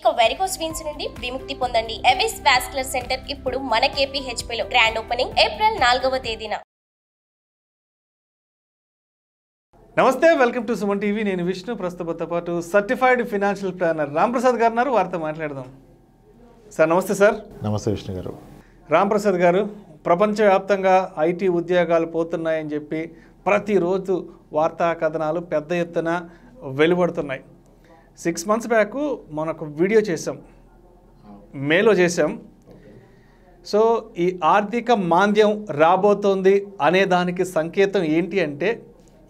ఇక varicose veins నుండి విముక్తి పొందండి. ఎవిస్ వాస్కులర్ సెంటర్ ఇప్పుడు మన KPHP లో గ్రాండ్ ఓపెనింగ్ ఏప్రిల్ 4వ తేదీన. నమస్తే, వెల్కమ్ టు సుమన్ టీవీ. నేను విష్ణు. ప్రస్తుతంతో పాటు సర్టిఫైడ్ ఫినాన్షియల్ ప్లానర్ రాంప్రసాద్ గారు ఉన్నారు. వారితో మాట్లాడదాం. సార్ నమస్తే. సార్ నమస్తే విష్ణు గారు. రాంప్రసాద్ గారు, ప్రపంచవ్యాప్తంగా IT ఉద్యోగాలు పోతున్నాయని చెప్పి ప్రతిరోజు వార్తా కథనాలు పెద్ద ఎత్తున వెలువడుతున్నాయి. 6 months బ్యాక్ మనకు వీడియో చేసాం, మేలో చేసాం. సో ఈ ఆర్థిక మాంద్యం రాబోతోంది అనే దానికి సంకేతం ఏంటి అంటే,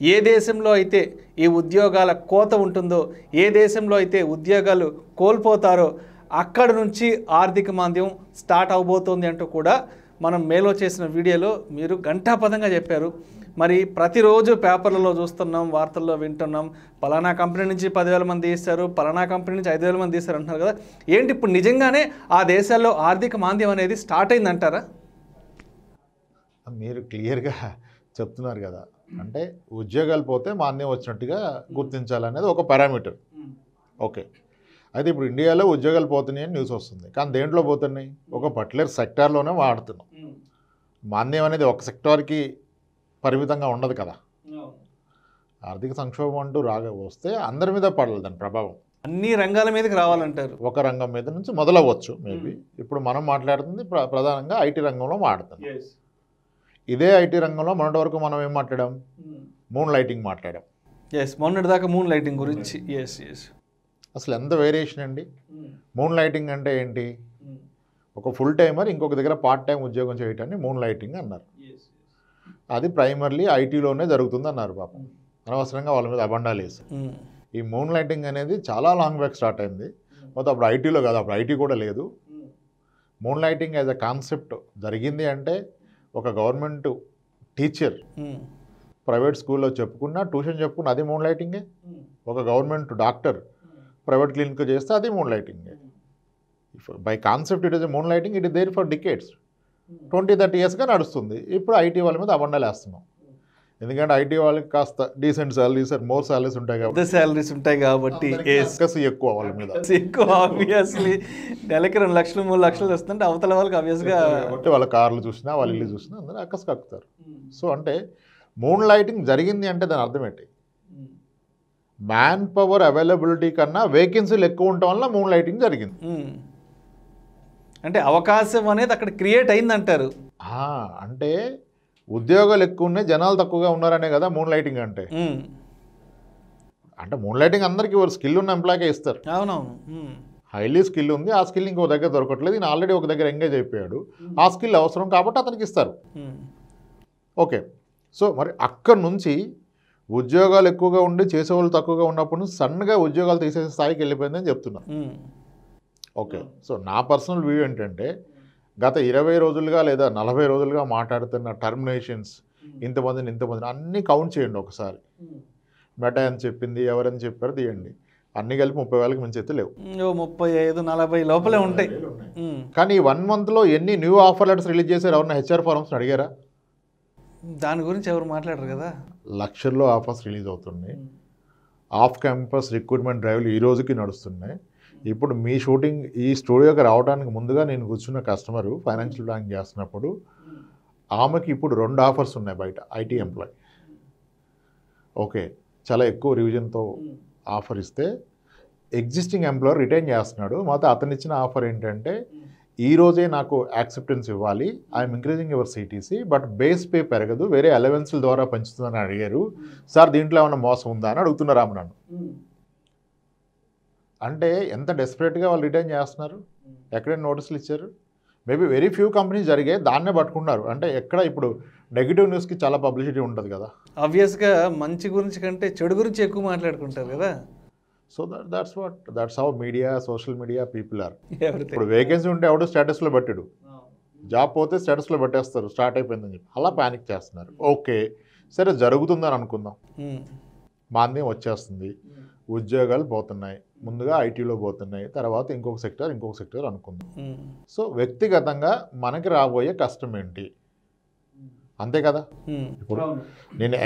ఏ దేశంలో అయితే ఈ ఉద్యోగాల కోత ఉంటుందో, ఏ దేశంలో అయితే ఉద్యోగాలు కోల్పోతారో అక్కడ నుంచి ఆర్థిక మాంద్యం స్టార్ట్ అవబోతోంది అంటూ కూడా మనం మేలో చేసిన వీడియోలో మీరు ఘంటాపథంగా చెప్పారు. మరి ప్రతిరోజు పేపర్లలో చూస్తున్నాం, వార్తల్లో వింటున్నాం, పలానా కంపెనీ నుంచి 10,000 మంది తీస్తారు, పలానా కంపెనీ నుంచి 5,000 మంది తీస్తారు అంటున్నారు కదా. ఏంటి ఇప్పుడు నిజంగానే ఆ దేశాల్లో ఆర్థిక మాంద్యం అనేది స్టార్ట్ అయిందంటారా? మీరు క్లియర్గా చెప్తున్నారు కదా, అంటే ఉద్యోగాలు పోతే మాంద్యం వచ్చినట్టుగా గుర్తించాలనేది ఒక పారామీటర్. ఓకే, అయితే ఇప్పుడు ఇండియాలో ఉద్యోగాలు పోతున్నాయి అని న్యూస్ వస్తుంది, కానీ దేంట్లో పోతున్నాయి? ఒక పర్టికులర్ సెక్టార్లోనే వాడుతున్నాం. మాంద్యం అనేది ఒక సెక్టార్కి పరిమితంగా ఉండదు కదా. ఆర్థిక సంక్షోభం అంటూ వస్తే అందరి మీద పడాలి దాని ప్రభావం, అన్ని రంగాల మీదకి రావాలంటారు. ఒక రంగం మీద నుంచి మొదలవ్వచ్చు మేబీ. ఇప్పుడు మనం మాట్లాడుతుంది ప్రధానంగా IT రంగంలో మాట్లాడుతున్నాం. ఇదే IT రంగంలో మొన్నటి వరకు మనం ఏం మాట్లాడాం? మూన్ లైటింగ్ మాట్లాడాం. మొన్నటి దాకా మూన్ లైటింగ్ గురించి. అసలు ఎంత వేరియేషన్ అండి. మూన్ లైటింగ్ అంటే ఏంటి? ఒక ఫుల్ టైమర్ ఇంకొక దగ్గర పార్ట్ టైం ఉద్యోగం చేయటాన్ని మూన్ లైటింగ్ అన్నారు. అది ప్రైమర్లీ ITలోనే జరుగుతుంది అన్నారు. పాపం అనవసరంగా వాళ్ళ మీద అబండాలు వేసి. ఈ మూన్ లైటింగ్ అనేది చాలా లాంగ్ బ్యాక్ స్టార్ట్ అయింది. మొత్తం అప్పుడు ITలో కాదు, అప్పుడు IT కూడా లేదు. Moon lighting as a concept జరిగింది అంటే, ఒక గవర్నమెంట్ టీచర్ ప్రైవేట్ స్కూల్లో చెప్పుకున్నా, ట్యూషన్ చెప్పుకున్నా అది మూన్ లైటింగే. ఒక గవర్నమెంట్ డాక్టర్ ప్రైవేట్ క్లినిక్ చేస్తే అది మూన్ లైటింగే. By concept it is moon lighting. It is there for decades, 20-30 yearsగా నడుస్తుంది. ఇప్పుడు IT వాళ్ళ మీద అబండాలు వేస్తున్నాం. ఎందుకంటే IT వాళ్ళకి కాస్త డీసెంట్ సాలరీస్, మోర్ సాలరీస్ ఉంటాయి కాబట్టి ఎక్కువ వాళ్ళ మీద ఎక్కువ. ఆబ్వియస్లీ నెలకి 2 లక్షలు 3 లక్షలు వస్తుంటే అవతల వాళ్ళకి ఆబ్వియస్గా వాళ్ళ కార్లు చూసినా, వాళ్ళ ఇల్లు చూసినా అందరూ అక్కసు కక్కుతారు. సో అంటే మూన్ లైటింగ్ జరిగింది అంటే దాని అర్థం ఏంటి? మ్యాన్ పవర్ అవైలబిలిటీ కన్నా వేకెన్సీలు ఎక్కువ ఉండటం వల్ల మూన్ లైటింగ్ జరిగింది. అంటే అవకాశం అనేది అక్కడ క్రియేట్ అయిందంటారు. అంటే ఉద్యోగాలు ఎక్కువ ఉన్నాయి, జనాలు తక్కువగా ఉన్నారనే కదా మూన్ లైటింగ్ అంటే. అంటే మూన్ లైటింగ్ అందరికీ ఒక స్కిల్ ఉన్న ఎంప్లాయ్కే ఇస్తారు. అవునవును. హైలీ స్కిల్ ఉంది, ఆ స్కిల్ ఇంకో దగ్గర దొరకట్లేదు, ఈయన ఆల్రెడీ ఒక దగ్గర ఎంగేజ్ అయిపోయాడు, ఆ స్కిల్ అవసరం కాబట్టి అతనికి ఇస్తారు. ఓకే, సో మరి అక్కడి నుంచి ఉద్యోగాలు ఎక్కువగా ఉండి చేసేవాళ్ళు తక్కువగా ఉన్నప్పుడు నుంచి సన్నగా ఉద్యోగాలు తీసేసే స్థాయికి వెళ్ళిపోయిందని చెప్తున్నా. ఓకే, సో నా పర్సనల్ వ్యూ ఏంటంటే, గత 20 రోజులుగా లేదా 40 రోజులుగా మాట్లాడుతున్న టర్మినేషన్స్, ఇంతమందిని అన్నీ కౌంట్ చేయండి ఒకసారి. మెటా అని చెప్పింది, ఎవరని చెప్పారు తీయండి, అన్నీ కలిపి 30,000కి మించి అయితే లేవు. 35-40 లోపలే ఉంటాయి. కానీ ఈ 1 monthలో ఎన్ని న్యూ ఆఫర్ లెటర్స్ రిలీజ్ చేశారు? ఎవరన్నా HR ఫారమ్స్ని అడిగారా? దాని గురించి ఎవరు మాట్లాడరు కదా. లక్షల్లో ఆఫర్స్ రిలీజ్ అవుతున్నాయి. ఆఫ్ క్యాంపస్ రిక్రూట్మెంట్ డ్రైవ్లు ఈ రోజుకి నడుస్తున్నాయి. ఇప్పుడు మీ షూటింగ్ ఈ స్టూడియోకి రావడానికి ముందుగా నేను కూర్చున్న కస్టమరు ఫైనాన్షియల్ ప్లానింగ్ చేస్తున్నప్పుడు ఆమెకి ఇప్పుడు 2 ఆఫర్స్ ఉన్నాయి బయట, IT ఎంప్లాయ్. ఓకే, చాలా ఎక్కువ రివిజన్తో ఆఫర్ ఇస్తే ఎగ్జిస్టింగ్ ఎంప్లాయర్ రిటైన్ చేస్తున్నాడు. మాతో అతను ఇచ్చిన ఆఫర్ ఏంటంటే, ఈ రోజే నాకు యాక్సెప్టెన్స్ ఇవ్వాలి, I'm increasing your CTC but base pay పెరగదు, వేరే అలవెన్స్ల ద్వారా పెంచుతుందని అడిగారు. సార్ దీంట్లో ఏమైనా మోసం ఉందా అని అడుగుతున్నారు ఆమె నన్ను. అంటే ఎంత డెస్పరేట్గా వాళ్ళు రిటైన్ చేస్తున్నారు. ఎక్కడైనా నోటీసులు ఇచ్చారు? మేబీ వెరీ ఫ్యూ కంపెనీస్ జరిగాయి, దాన్నే పట్టుకున్నారు. అంటే ఎక్కడ ఇప్పుడు నెగిటివ్ న్యూస్కి చాలా పబ్లిసిటీ ఉంటుంది కదా. ఆబ్వియస్గా మంచి గురించి కంటే చెడు గురించి ఎక్కువ మాట్లాడుకుంటారు కదా. So that's how media, social media people are. ఇప్పుడు వేకెన్సీ ఉంటే ఎవడు స్టేటస్లో పెట్టాడు, జాబ్ పోతే స్టేటస్లో పెట్టేస్తారు, స్టార్ట్ అయిపోయిందని చెప్పి అలా ప్యానిక్ చేస్తున్నారు. ఓకే, సరే జరుగుతుందని అనుకుందాం. మాంద్యం వచ్చేస్తుంది, ఉద్యోగాలు పోతున్నాయి, ముందుగా ITలో పోతున్నాయి, తర్వాత ఇంకొక సెక్టర్ అనుకుందాం. సో వ్యక్తిగతంగా మనకి రాబోయే కష్టం ఏంటి? అంతే కదా. ఇప్పుడు నేను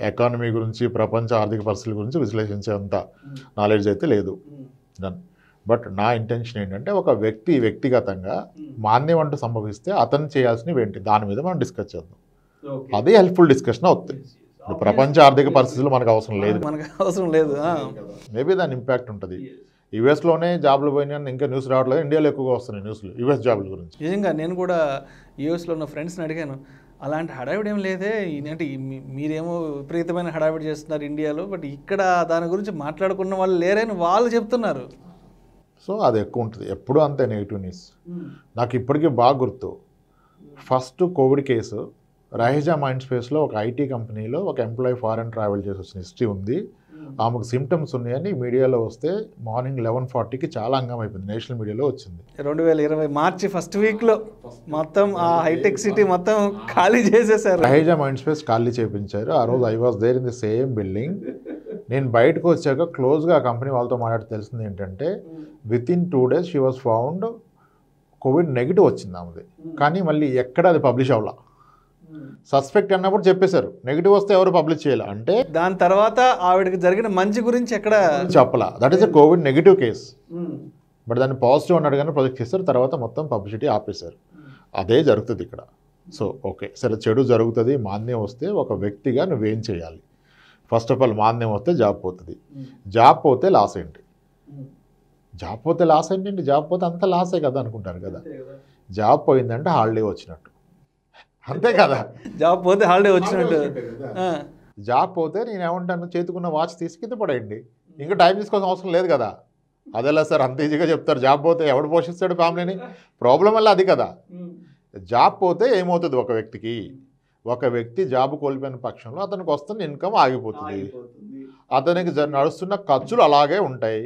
ఎకానమీ గురించి, ప్రపంచ ఆర్థిక పరిస్థితుల గురించి విశ్లేషించేంత నాలెడ్జ్ అయితే లేదు. బట్ నా ఇంటెన్షన్ ఏంటంటే ఒక వ్యక్తిగతంగా మాంద్యం అంటూ సంభవిస్తే అతను చేయాల్సినవి ఏంటి దాని మీద మనం డిస్కస్ చేద్దాం. అది హెల్ప్ఫుల్ డిస్కషన్ అవుతుంది. ప్రపంచ ఆర్థిక పరిస్థితులు మనకు అవసరం లేదు. మేబీ దాని ఇంపాక్ట్ ఉంటుంది. యూఎస్లోనే జాబ్లు పోయినా ఇంకా న్యూస్ రావట్లేదు, ఇండియాలో ఎక్కువగా వస్తున్నాయి న్యూస్లు యూఎస్ జాబ్ల గురించి. నిజంగా నేను కూడా యూఎస్లో ఉన్న ఫ్రెండ్స్ని అడిగాను, అలాంటి హడావిడి ఏం లేదే, అంటే మీరేమో విపరీతమైన హడావిడి చేస్తున్నారు ఇండియాలో, బట్ ఇక్కడ దాని గురించి మాట్లాడుకున్న వాళ్ళు లేరని వాళ్ళు చెప్తున్నారు. సో అది ఎక్కువ ఉంటుంది, ఎప్పుడూ అంతే నెగిటివ్ న్యూస్. నాకు ఇప్పటికీ బాగా గుర్తు, first Covid case Raheja mind స్పేస్లో ఒక ఐటీ కంపెనీలో ఒక ఎంప్లాయీ ఫారెన్ ట్రావెల్ చేసి వచ్చిన హిస్టరీ ఉంది. ఆమెకు సిమ్టమ్స్ ఉన్నాయని మీడియాలో వస్తే మార్నింగ్ 11:40కి చాలా అంగం అయిపోయింది, నేషనల్ మీడియాలో వచ్చింది. 2020 మార్చి ఫస్ట్ వీక్లో మొత్తం ఆ హైటెక్ సిటీ మొత్తం ఖాళీ చేసేసారు. రహేజా మైండ్ స్పేస్ ఖాళీ చేయించారు. ఆ రోజు I was there in the same building. నేను బయటకు వచ్చాక క్లోజ్గా ఆ కంపెనీ వాళ్ళతో మాట్లాడి తెలిసింది ఏంటంటే within 2 days she was found Covid negative వచ్చింది ఆమెది. కానీ మళ్ళీ ఎక్కడ అది పబ్లిష్ అవ్వాల, సస్పెక్ట్ అన్నప్పుడు చెప్పేశారు, నెగిటివ్ వస్తే ఎవరు పబ్లిష్ చేయాలి అంటే దాని తర్వాత ఆవిడకి జరిగిన మంచి గురించి ఎక్కడ చెప్పాల. That is a Covid negative case. But దాన్ని పాజిటివ్ అన్నాడు కానీ ప్రొజెక్ట్ చేస్తారు, తర్వాత మొత్తం పబ్లిసిటీ ఆపేశారు. అదే జరుగుతుంది ఇక్కడ. సో ఓకే సరే, చెడు జరుగుతుంది, మాంద్యం వస్తే ఒక వ్యక్తిగా నువ్వేం చేయాలి? ఫస్ట్ ఆఫ్ ఆల్ మాంద్యం వస్తే జాబ్ పోతుంది. జాబ్ పోతే లాస్ ఏంటి? జాబ్ పోతే లాస్ ఏంటండి? జాబ్ పోతే అంత లాసే కదా అనుకుంటారు కదా. జాబ్ పోయిందంటే హాలిడే వచ్చినట్టు, అంతే కదా. జాబ్ పోతే హాలిడే వచ్చినట్టు. జాబ్ పోతే నేనేమంటాను, చేతుకున్న వాచ్ తీసి కింద పడేయండి, ఇంకా టైం తీసుకోవాల్సిన అవసరం లేదు కదా. అదేలా సార్ అంత ఈజీగా చెప్తారు? జాబ్ పోతే ఎవడు పోషిస్తాడు ఫ్యామిలీని? ప్రాబ్లం వల్ల అది కదా. జాబ్ పోతే ఏమవుతుంది ఒక వ్యక్తి జాబ్ కోల్పోయిన పక్షంలో అతనికి వస్తున్న ఇన్కమ్ ఆగిపోతుంది, అతనికి నడుస్తున్న ఖర్చులు అలాగే ఉంటాయి.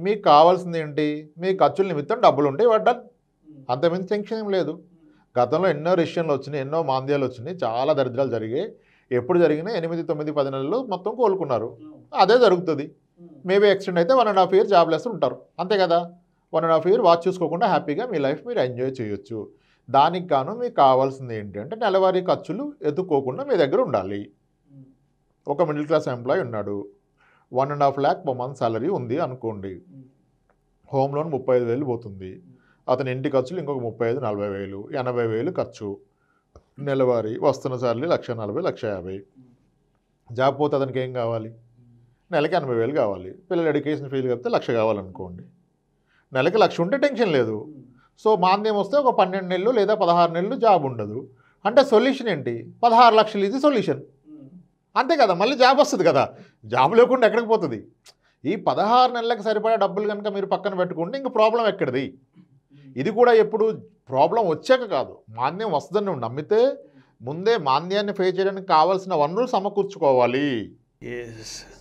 మీకు కావాల్సింది ఏంటి? మీ ఖర్చుల నిమిత్తం డబ్బులు ఉంటాయి, వడ్డాను, అంతమంది టెన్షన్ ఏం లేదు. గతంలో ఎన్నో రిషన్లు వచ్చినాయి, ఎన్నో మాంద్యాలు వచ్చినాయి, చాలా దరిద్రాలు జరిగాయి. ఎప్పుడు జరిగినా 8, 9, 10 నెలలు మొత్తం కోలుకున్నారు. అదే జరుగుతుంది. మేబీ ఎక్స్టెండ్ అయితే 1.5 year జాబ్లెస్ ఉంటారు, అంతే కదా. 1.5 year వాచ్ చూసుకోకుండా హ్యాపీగా మీ లైఫ్ మీరు ఎంజాయ్ చేయొచ్చు. దానికి గాను మీకు కావాల్సింది ఏంటంటే నెలవారీ ఖర్చులు ఎత్తుక్కోకుండా మీ దగ్గర ఉండాలి. ఒక మిడిల్ క్లాస్ ఎంప్లాయీ ఉన్నాడు, 1.5 lakh per month సాలరీ ఉంది అనుకోండి. హోమ్ లోన్ 35,000 పోతుంది. అతని ఇంటి ఖర్చులు ఇంకొక 35,000, 40,000, 80,000 ఖర్చు. నెలవారీ వస్తున్న సాలరీ 1,40,000, 1,50,000. జాబ్ పోతే అతనికి ఏం కావాలి? నెలకి 80,000 కావాలి. పిల్లల ఎడ్యుకేషన్ ఫీజు కలిపితే 1,00,000 కావాలనుకోండి. నెలకి 1,00,000 ఉంటే టెన్షన్ లేదు. సో మాంద్యం వస్తే ఒక 12 నెలలు లేదా 16 నెలలు జాబ్ ఉండదు. అంటే సొల్యూషన్ ఏంటి? 16 లక్షలు ఇది సొల్యూషన్, అంతే కదా. మళ్ళీ జాబ్ వస్తుంది కదా. జాబ్ లేకుండా ఎక్కడికి పోతుంది? ఈ 16 నెలలకు సరిపడా డబ్బులు కనుక మీరు పక్కన పెట్టుకుంటే ఇంక ప్రాబ్లం ఎక్కడిది? ఇది కూడా ఎప్పుడు ప్రాబ్లం వచ్చాక కాదు, మాంద్యం వస్తుందని నువ్వు నమ్మితే ముందే మాంద్యాన్ని ఫేస్ చేయడానికి కావాల్సిన వనరులు సమకూర్చుకోవాలి.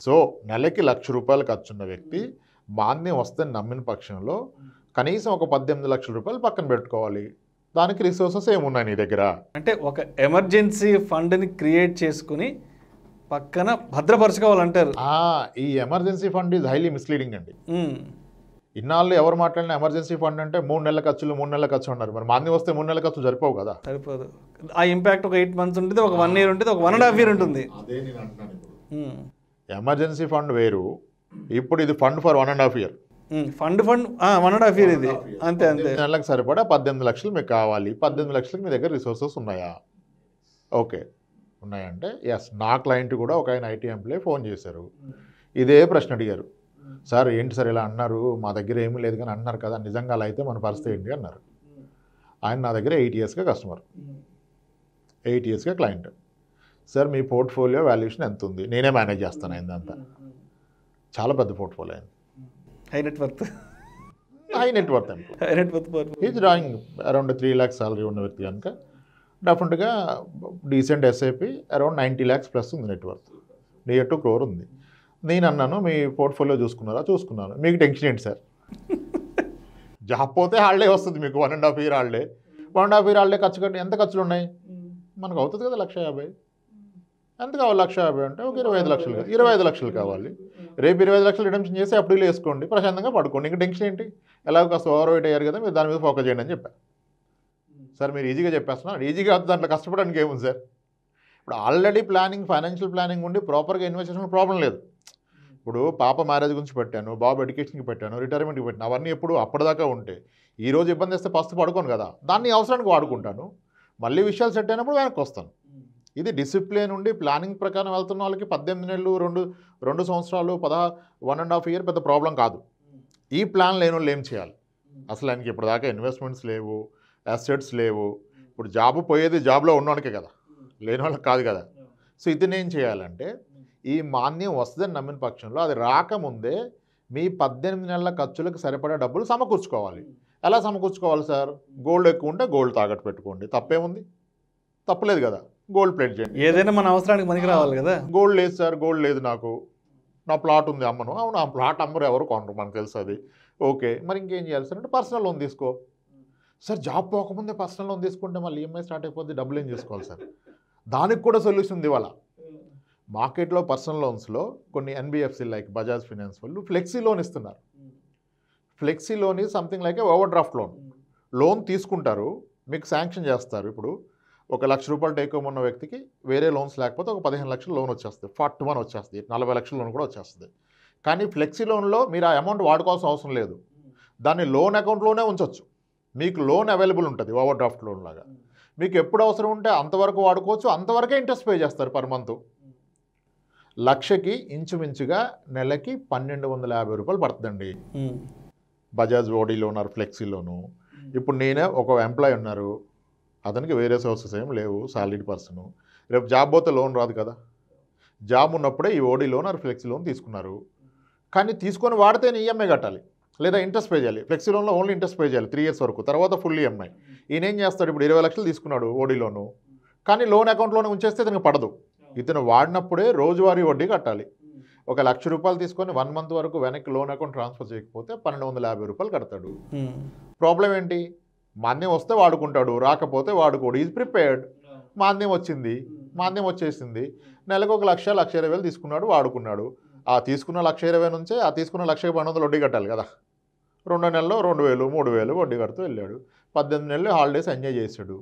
సో నెలకి 1,00,000 రూపాయలు ఖర్చున్న వ్యక్తి మాంద్యం వస్తుందని నమ్మిన పక్షంలో కనీసం ఒక 18 లక్షల రూపాయలు పక్కన పెట్టుకోవాలి. దానికి రిసోర్సెస్ ఏమున్నాయి నీ దగ్గర? అంటే ఒక ఎమర్జెన్సీ ఫండ్ని క్రియేట్ చేసుకుని పక్కన భద్రపరచుకోవాలంటారు. ఈ emergency fund is highly misleading అండి. ఇన్నాళ్ళు ఎవరు మాట్లాడిన ఎమర్జెన్సీ ఫండ్ అంటే 3 నెలల ఖర్చులు 3 నెలల ఖర్చు అన్నారు. మరి మాంద్యం వస్తే 3 నెలల ఖర్చు సరిపోవు కదా. సరిపోదు. ఆ ఇంపాక్ట్ ఒక 8 months ఉంటుంది, ఒక 1 year ఉంటుంది, ఒక 1.5 year ఉంటుంది. ఎమర్జెన్సీ ఫండ్ వేరు, ఇప్పుడు ఇది fund for 1.5 year. Fund 1.5 year ఇది, అంతే అంతే. నెలలకు సరిపడా 18 లక్షలు మీకు కావాలి. 18 లక్షలకు మీ దగ్గర రిసోర్సెస్ ఉన్నాయా? ఓకే ఉన్నాయంటే ఎస్. నా క్లయింట్ కూడా ఒక ఆయన ఐటీ ఎంప్లాయీ ఫోన్ చేశారు, ఇదే ప్రశ్న అడిగారు. సార్ ఏంటి సార్ ఇలా అన్నారు, మా దగ్గర ఏమీ లేదు కానీ అన్నారు కదా, నిజంగా అలా అయితే మన పరిస్థితి ఏంటి అన్నారు. ఆయన నా దగ్గర 8 yearsగా కస్టమర్, 8 yearsగా క్లయింట్. సార్ మీ పోర్ట్ఫోలియో వాల్యుయేషన్ ఎంత ఉంది? నేనే మేనేజ్ చేస్తాను అయిందంతా. చాలా పెద్ద పోర్ట్ఫోలియో అయింది, high net worth is drawing around 3 lakhs salary ఉన్న వ్యక్తి కనుక డెఫినెట్గా decent SIP around 90 lakhs plus ఉంది నెట్వర్త్, నియర్ టు crore ఉంది. నేను అన్నాను మీ పోర్ట్ఫోలియో చూసుకున్నారా? చూసుకున్నాను. మీకు టెన్షన్ ఏంటి సార్? జాబ్ పోతే హాలిడే వస్తుంది మీకు, 1.5 year హాలిడే. 1.5 year హాలిడే ఖర్చు కట్టి ఎంత ఖర్చులు ఉన్నాయి మనకు? అవుతుంది కదా 1,50,000. ఎంత కావాలి? 1,50,000 అంటే ఒక 25 లక్షలు, 25 లక్షలు కావాలి. రేపు 25 లక్షలు రిడమ్షన్ చేసి అప్పుడు వేసుకోండి, ప్రశాంతంగా పడుకోండి, ఇంకా టెన్షన్ ఏంటి? ఎలాగో కాస్త ఓవర్ వెయిట్ అయ్యారు కదా, మీరు దాని మీద ఫోకస్ చేయండి అని చెప్పాను. సార్ మీరు ఈజీగా చెప్పేస్తున్నారు, ఈజీగా దాంట్లో కష్టపడడానికి ఏముంది సార్? ఇప్పుడు ఆల్రెడీ ప్లానింగ్, ఫైనాన్షియల్ ప్లానింగ్ ఉండి ప్రాపర్గా ఇన్వెస్టిగేషన్ ప్రాబ్లం లేదు. ఇప్పుడు పాప మ్యారేజ్ గురించి పెట్టాను, బాబు ఎడ్యుకేషన్కి పెట్టాను, రిటైర్మెంట్కి పెట్టాను, అవన్నీ ఎప్పుడు అప్పటిదాకా ఉంటే ఈ రోజు ఇబ్బంది వస్తే ఫస్ట్ పడుకోను కదా, దాన్ని అవసరానికి వాడుకుంటాను, మళ్ళీ విషయాలు సెట్ అయినప్పుడు వెనక్కి వస్తాను. ఇది డిసిప్లిన్ ఉండి ప్లానింగ్ ప్రకారం వెళ్తున్న వాళ్ళకి 18 నెలలు 2 సంవత్సరాలు 1.5 ఇయర్ పెద్ద ప్రాబ్లం కాదు. ఈ ప్లాన్ లేని వాళ్ళు ఏం చేయాలి? అసలు ఆయనకి ఇప్పటిదాకా ఇన్వెస్ట్మెంట్స్ లేవు, అసెట్స్ లేవు. ఇప్పుడు జాబ్ పోయేది జాబ్లో ఉన్నవాడికే కదా, లేని వాళ్ళకి కాదు కదా. సో ఇతనేం చేయాలంటే ఈ మాన్యం వస్తుందని నమ్మిన పక్షంలో అది రాకముందే మీ 18 నెలల ఖర్చులకు సరిపడే డబ్బులు సమకూర్చుకోవాలి. ఎలా సమకూర్చుకోవాలి సార్? గోల్డ్ ఎక్కువ ఉంటే గోల్డ్ తాకట్టు పెట్టుకోండి, తప్పేముంది? తప్పలేదు కదా. గోల్డ్ ప్లేట్ చేయండి, ఏదైనా మన అవసరానికి మనకి రావాలి కదా. గోల్డ్ లేదు సార్, గోల్డ్ లేదు నాకు, నా ప్లాట్ ఉంది అమ్మను. అవును, ఆ ప్లాట్ అమ్మరు, ఎవరు కొనరు, మనకు తెలుసు అది. ఓకే, మరి ఇంకేం చేయాలి సార్ అంటే పర్సనల్ లోన్ తీసుకో. సార్ జాబ్ పోకముందే పర్సనల్ లోన్ తీసుకుంటే మళ్ళీ ఈఎంఐ స్టార్ట్ అయిపోద్ది, డబ్బులు ఏం చేసుకోవాలి సార్? దానికి కూడా సొల్యూషన్ ఉంది. ఇవాళ మార్కెట్లో పర్సనల్ లోన్స్లో కొన్ని ఎన్బిఎఫ్సి లైక్ బజాజ్ ఫైనాన్స్ వాళ్ళు ఫ్లెక్సీ లోన్ ఇస్తున్నారు. Flexi loan is something like A over draft loan. Loan తీసుకుంటారు, మీకు శాంక్షన్ చేస్తారు. ఇప్పుడు 1 లక్ష రూపాయలు టేక్ హోమ్ ఉన్న వ్యక్తికి వేరే లోన్స్ లేకపోతే ఒక 15 లక్షల లోన్ వచ్చేస్తుంది, 41 వచ్చేస్తుంది, 40 లక్షల లోన్ కూడా వచ్చేస్తుంది. కానీ ఫ్లెక్సీ లోన్లో మీరు ఆ అమౌంట్ వాడుకోవాల్సిన అవసరం లేదు, దాన్ని లోన్ అకౌంట్లోనే ఉంచవచ్చు. మీకు లోన్ అవైలబుల్ ఉంటుంది ఓవర్ డ్రాఫ్ట్ లోన్ లాగా. మీకు ఎప్పుడు అవసరం ఉంటే అంతవరకు వాడుకోవచ్చు, అంతవరకే ఇంట్రెస్ట్ పే చేస్తారు పర్ మంత్. లక్షకి ఇంచుమించుగా నెలకి 1250 రూపాయలు పడుతుందండి Bajaj OD loan or flexi loan. ఇప్పుడు నేనే ఒక ఎంప్లాయ్ ఉన్నారు, అతనికి వేరే సోర్సెస్ ఏం లేవు, సాలరీడ్ పర్సన్. రేపు జాబ్ పోతే లోన్ రాదు కదా. జాబ్ ఉన్నప్పుడే ఈ OD loan or flexi loan తీసుకున్నారు, కానీ తీసుకొని వాడితేనే ఈఎంఐ కట్టాలి లేదా ఇంట్రెస్ట్ పే చేయాలి. ఫ్లెక్సీ లోన్లో ఓన్లీ ఇంట్రెస్ట్ పే చేయాలి 3 years వరకు, తర్వాత ఫుల్ ఈఎంఐ. ఈయన ఏం చేస్తాడు? ఇప్పుడు 20 లక్షలు తీసుకున్నాడు ఓడీ లోను, కానీ లోన్ అకౌంట్లోనే ఉంచేస్తే ఇతనికి పడదు. ఇతను వాడినప్పుడే రోజువారీ వడ్డీ కట్టాలి. 1 లక్ష రూపాయలు తీసుకొని 1 month వరకు వెనక్కి లోన్ అకౌంట్ ట్రాన్స్ఫర్ చేయకపోతే 1250 రూపాయలు కడతాడు. ప్రాబ్లం ఏంటి? మాన్యం వస్తే వాడుకుంటాడు, రాకపోతే వాడుకోడు. Is prepared. మాన్యం వచ్చింది, మాన్యం వచ్చేసింది, నెలకు 1,20,000 తీసుకున్నాడు, వాడుకున్నాడు. ఆ తీసుకున్న 1,20,000 నుంచే ఆ తీసుకున్న 1,1200 వడ్డీ కట్టాలి కదా. 2 నెలల్లో 2,000 3,000 వడ్డీ కడుతూ వెళ్ళాడు. 18 నెలలు హాలిడేస్ ఎంజాయ్ చేశాడు.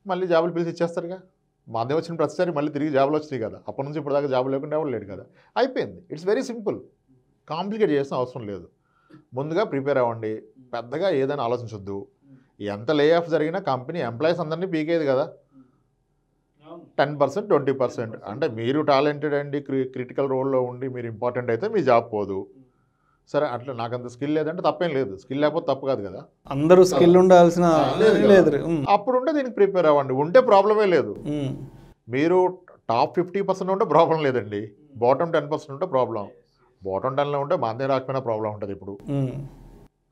మళ్ళీ జాబులు పిలిచి ఇచ్చేస్తారుగా. మాన్యం వచ్చిన ప్రతిసారి మళ్ళీ తిరిగి జాబులు వచ్చినాయి కదా. అప్పటి నుంచి ఇప్పటిదాకా జాబు లేకుండా ఎవరు లేడు కదా. అయిపోయింది. ఇట్స్ వెరీ సింపుల్, కాంప్లికేట్ చేసిన అవసరం లేదు. ముందుగా ప్రిపేర్ అవ్వండి, పెద్దగా ఏదైనా ఆలోచించొద్దు. ఎంత లే ఆఫ్ జరిగినా కంపెనీ ఎంప్లాయీస్ అందరినీ పీకేది కదా. 10% 20% అంటే మీరు టాలెంటెడ్ అండి, క్రిటికల్ రోల్లో ఉండి మీరు ఇంపార్టెంట్ అయితే మీ జాబ్ పోదు. సరే, అట్లా నాకు అంత స్కిల్ లేదంటే తప్పేం లేదు, స్కిల్ లేకపోతే తప్పు కాదు కదా. అందరూ స్కిల్ ఉండాల్సిన లేదు. అప్పుడు ఉంటే దీనికి ప్రిపేర్ అవ్వండి, ఉంటే ప్రాబ్లమే లేదు. మీరు టాప్ 50% ఉంటే ప్రాబ్లం లేదండి, బాటమ్ 10% ఉంటే ప్రాబ్లం. బాటమ్ 10లో ఉంటే మాన్యం రాకపోయినా ప్రాబ్లం ఉంటుంది ఇప్పుడు.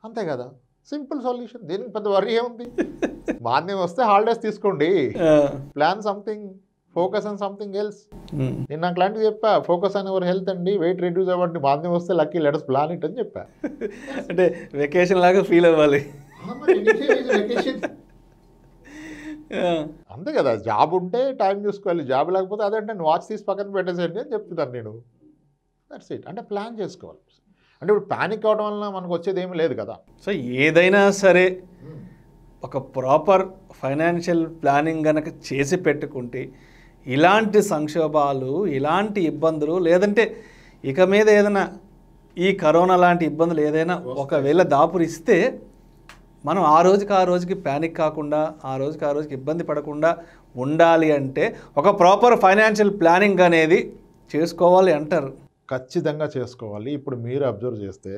అంతే కదా, సింపుల్ సొల్యూషన్. దీనికి పెద్ద వరీ ఏముంది? మాన్యం వస్తే హాలిడేస్ తీసుకోండి, plan something, focus on something else. నేను నాకు లాంటివి చెప్పా, ఫోకస్ ఆన్ యువర్ హెల్త్ అండి, వెయిట్ రెడ్యూస్ అవ్వండి, మాన్యం వస్తే లక్కీ లెట్స్ ప్లాన్ ఇట్ అని చెప్పా. అంటే వెకేషన్ లాగా ఫీల్ అవ్వాలి. అంతే కదా, జాబ్ ఉంటే టైం చూసుకోవాలి, జాబ్ లేకపోతే అదంటే వాచ్ తీసి పక్కన పెట్టేసేయండి అని చెప్తున్నాను నేను. That's it. అంటే ప్లాన్ చేసుకోవాలి. అంటే ఇప్పుడు ప్యానిక్ అవడం వల్ల మనకు వచ్చేది ఏమీ లేదు కదా. సో ఏదైనా సరే ఒక ప్రాపర్ ఫైనాన్షియల్ ప్లానింగ్ కనుక చేసి పెట్టుకుంటే ఇలాంటి సంక్షోభాలు, ఇలాంటి ఇబ్బందులు, లేదంటే ఇక మీద ఏదైనా ఈ కరోనా లాంటి ఇబ్బందులు ఏదైనా ఒకవేళ దాపురిస్తే మనం ఆ రోజుకి ప్యానిక్ కాకుండా, ఆ రోజుకి ఇబ్బంది పడకుండా ఉండాలి అంటే ఒక ప్రాపర్ ఫైనాన్షియల్ ప్లానింగ్ అనేది చేసుకోవాలి అంటారు. ఖచ్చితంగా చేసుకోవాలి. ఇప్పుడు మీరు అబ్జర్వ్ చేస్తే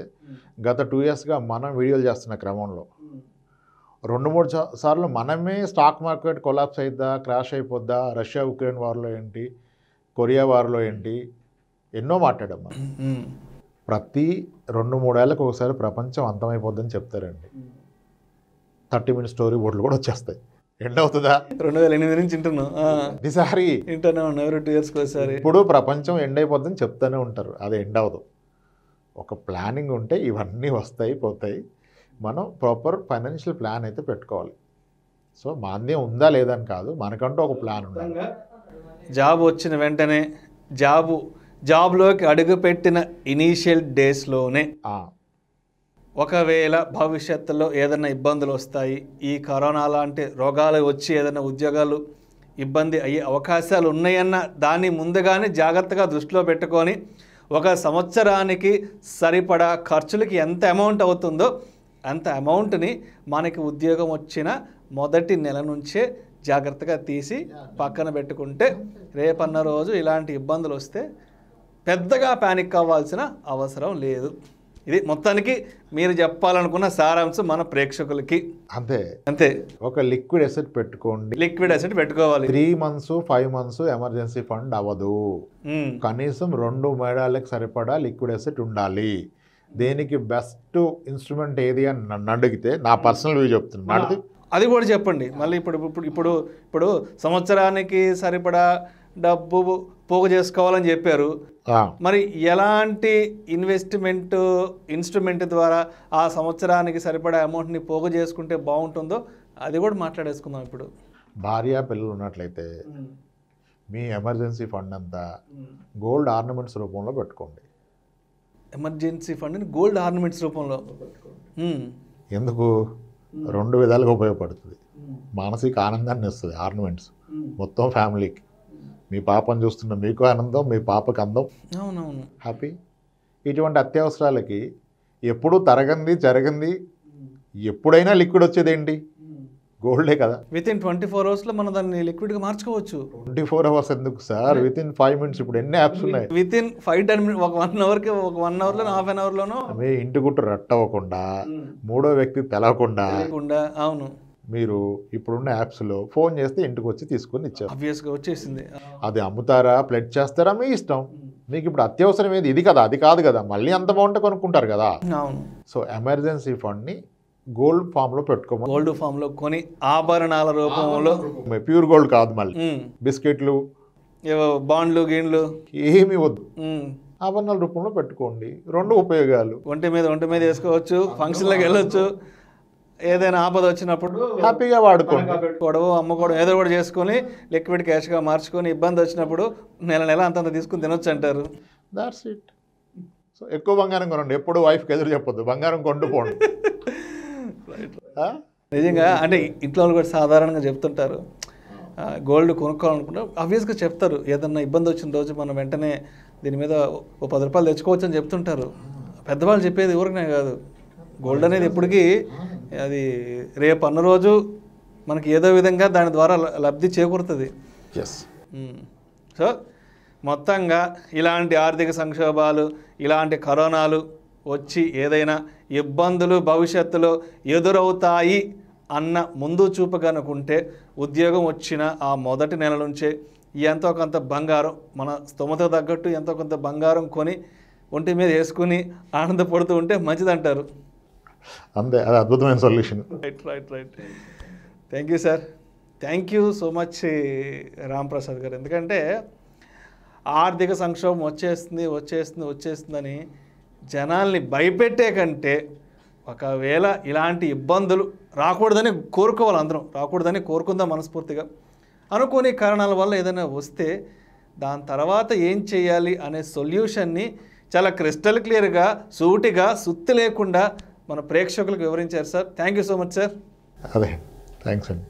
గత 2 yearsగా మనం వీడియోలు చేస్తున్న క్రమంలో 2-3 సార్లు మనమే స్టాక్ మార్కెట్ కొలాప్స్ అయిద్దా, క్రాష్ అయిపోద్దా, రష్యా ఉక్రెయిన్ వార్లో ఏంటి, కొరియా వార్లో ఏంటి, ఎన్నో మాట్లాడాం మనం. ప్రతి 2-3 ఏళ్ళకు ఒకసారి ప్రపంచం అంతమైపోద్దని చెప్తారండి. 30 minute స్టోరీ బోర్డులు కూడా వచ్చేస్తాయి. ఎండ్ అవుతుందా? 2008 నుంచి వింటున్నాం. ఈసారి వింటూనే ఉన్నాం, 2 yearsకి ఒకసారి. ఇప్పుడు ప్రపంచం ఎండ్ అయిపోద్దని చెప్తూనే ఉంటారు, అది ఎండ్ అవ్వదు. ఒక ప్లానింగ్ ఉంటే ఇవన్నీ వస్తాయి పోతాయి. మనం ప్రాపర్ ఫైనాన్షియల్ ప్లాన్ అయితే పెట్టుకోవాలి. సో మాన్యం ఉందా లేదని కాదు, మనకంటూ ఒక ప్లాన్ ఉండాలి. జాబ్ వచ్చిన వెంటనే జాబ్లోకి అడుగుపెట్టిన ఇనీషియల్ డేస్లోనే ఒకవేళ భవిష్యత్తులో ఏదైనా ఇబ్బందులు వస్తాయి, ఈ కరోనా లాంటి రోగాలు వచ్చి ఏదైనా ఉద్యోగాలు ఇబ్బంది అయ్యే అవకాశాలు ఉన్నాయన్న దాన్ని ముందుగానే జాగ్రత్తగా దృష్టిలో పెట్టుకొని ఒక సంవత్సరానికి సరిపడా ఖర్చులకి ఎంత అమౌంట్ అవుతుందో అంత అమౌంట్ని మనకి ఉద్యోగం వచ్చిన మొదటి నెల నుంచే జాగ్రత్తగా తీసి పక్కన పెట్టుకుంటే రేపన్న రోజు ఇలాంటి ఇబ్బందులు వస్తే పెద్దగా ప్యానిక్ అవ్వాల్సిన అవసరం లేదు. ఇది మొత్తానికి మీరు చెప్పాలనుకున్న సారాంశం మన ప్రేక్షకులకి. అంతే అంతే. ఒక లిక్విడ్ అసెట్ పెట్టుకోండి. లిక్విడ్ అసెట్ పెట్టుకోవాలి. 3 months 5 months ఎమర్జెన్సీ ఫండ్ అవ్వదు. కనీసం 2 మేడాలకు సరిపడా లిక్విడ్ అసెట్ ఉండాలి. దేనికి బెస్ట్ ఇన్స్ట్రుమెంట్ ఏది అని నన్ను అడిగితే నా పర్సనల్ వ్యూ చెప్తున్నాను. అది కూడా చెప్పండి మళ్ళీ. ఇప్పుడు సంవత్సరానికి సరిపడా డబ్బు పోగు చేసుకోవాలని చెప్పారు. మరి ఎలాంటి ఇన్స్ట్రుమెంట్ ద్వారా ఆ సంవత్సరానికి సరిపడా అమౌంట్ని పోగు చేసుకుంటే బాగుంటుందో అది కూడా మాట్లాడేసుకుందాం. ఇప్పుడు భార్య పిల్లలు ఉన్నట్లయితే మీ ఎమర్జెన్సీ ఫండ్ అంతా గోల్డ్ ఆర్నమెంట్స్ రూపంలో పెట్టుకోండి. ఎమర్జెన్సీ ఫండ్ని గోల్డ్ ఆర్నమెంట్స్ రూపంలో ఎందుకు? 2 విధాలుగా ఉపయోగపడుతుంది. మానసిక ఆనందాన్ని ఇస్తుంది ఆర్నమెంట్స్ మొత్తం ఫ్యామిలీకి. మీ పాపను చూస్తున్న మీకు ఆనందం, మీ పాపకి అందం, అవునవును, హ్యాపీ. ఇటువంటి అత్యవసరాలకి ఎప్పుడు జరగంది ఎప్పుడైనా లిక్విడ్ వచ్చేది ఏంటి? గోల్డే కదా. వితిన్ 24 hours మనం దాన్ని లిక్విడ్గా మార్చుకోవచ్చు. 24 hours ఎందుకు సార్? Within 5 minutes. ఇప్పుడు ఎన్ని యాప్స్ ఉన్నాయి? వితిన్ 5-10 minutes, ఒక 1 hourకి, ఒక 1 hourలో, హాఫ్ అన్ అవర్లోనో మీ ఇంటి గుట్టు రట్టవ్వకుండా, మూడో వ్యక్తి తెలవకుండా, అవును, మీరు ఇప్పుడున్న యాప్స్లో ఫోన్ చేస్తే ఇంటికి వచ్చి తీసుకొని ఇచ్చారు. ఆబ్వియస్గా వచ్చేసింది. అది అమ్ముతారా, ప్లెడ్ చేస్తారా, మీ ఇష్టం. మీకు ఇప్పుడు అత్యవసరం ఏది? ఇది కదా, అది కాదు కదా. మళ్ళీ అంత బాగుంటే కొనుక్కుంటారు కదా. అవును. సో ఎమర్జెన్సీ ఫండ్ని గోల్డ్ ఫామ్లో పెట్టుకోమని. గోల్డ్ ఫామ్లో కొని ఆభరణాల రూపంలో, ప్యూర్ గోల్డ్ కాదు, మళ్ళీ బిస్కెట్లు, బాండ్లు, గీండ్లు ఏమి వద్దు, ఆభరణాల రూపంలో పెట్టుకోండి. 2 ఉపయోగాలు. ఒంటి మీద వేసుకోవచ్చు, ఫంక్షన్లకు వెళ్ళొచ్చు, ఏదైనా ఆపద వచ్చినప్పుడు హ్యాపీగా వాడుకోండి. పెట్టుకోవడం, అమ్ముకోవడం, ఏదో కూడా చేసుకొని లిక్విడ్ క్యాష్గా మార్చుకొని ఇబ్బంది వచ్చినప్పుడు నెల అంతంత తీసుకుని తినొచ్చు అంటారు. That's it. సో ఎక్కువ బంగారం కొనండి. ఎప్పుడు వైఫ్కి ఎదురు చెప్పొద్దు, బంగారం కొంటుపోండి. నిజంగా అంటే ఇంట్లో వాళ్ళు కూడా సాధారణంగా చెప్తుంటారు, గోల్డ్ కొనుక్కోవాలనుకుంటే ఆబ్వియస్గా చెప్తారు. ఏదన్నా ఇబ్బంది వచ్చిన రోజు మనం వెంటనే దీని మీద ఓ 10 రూపాయలు తెచ్చుకోవచ్చు అని చెప్తుంటారు. పెద్దవాళ్ళు చెప్పేది ఊరికనే కాదు. గోల్డ్ అనేది ఎప్పటికీ అది రేపు అన్న రోజు మనకి ఏదో విధంగా దాని ద్వారా లబ్ధి చేకూరుతుంది. సో మొత్తంగా ఇలాంటి ఆర్థిక సంక్షోభాలు, ఇలాంటి కరోనాలు వచ్చి ఏదైనా ఇబ్బందులు భవిష్యత్తులో ఎదురవుతాయి అన్న ముందు చూపు కనుకుంటే ఉద్యోగం వచ్చిన ఆ మొదటి నెల నుంచే ఎంతో కొంత బంగారం, మన స్తోమత తగ్గట్టు ఎంతో కొంత బంగారం కొని ఒంటి మీద వేసుకుని ఆనందపడుతూ ఉంటే మంచిదంటారు. అంతే, అది అద్భుతమైన solution. Right. Thank you sir. Thank you so much Ram Prasad గారు. ఎందుకంటే ఆర్థిక సంక్షోభం వచ్చేస్తుందని జనాల్ని భయపెట్టే కంటే ఒకవేళ ఇలాంటి ఇబ్బందులు రాకూడదని కోరుకోవాలి. అందరం రాకూడదని కోరుకుందాం మనస్ఫూర్తిగా. అనుకోని కారణాల వల్ల ఏదైనా వస్తే దాని తర్వాత ఏం చేయాలి అనే సొల్యూషన్ని చాలా క్రిస్టల్ క్లియర్గా, సూటిగా, సుత్తి లేకుండా మన ప్రేక్షకులకు వివరించారు sir. Thank you so much sir. అదే, థ్యాంక్స్ అండి.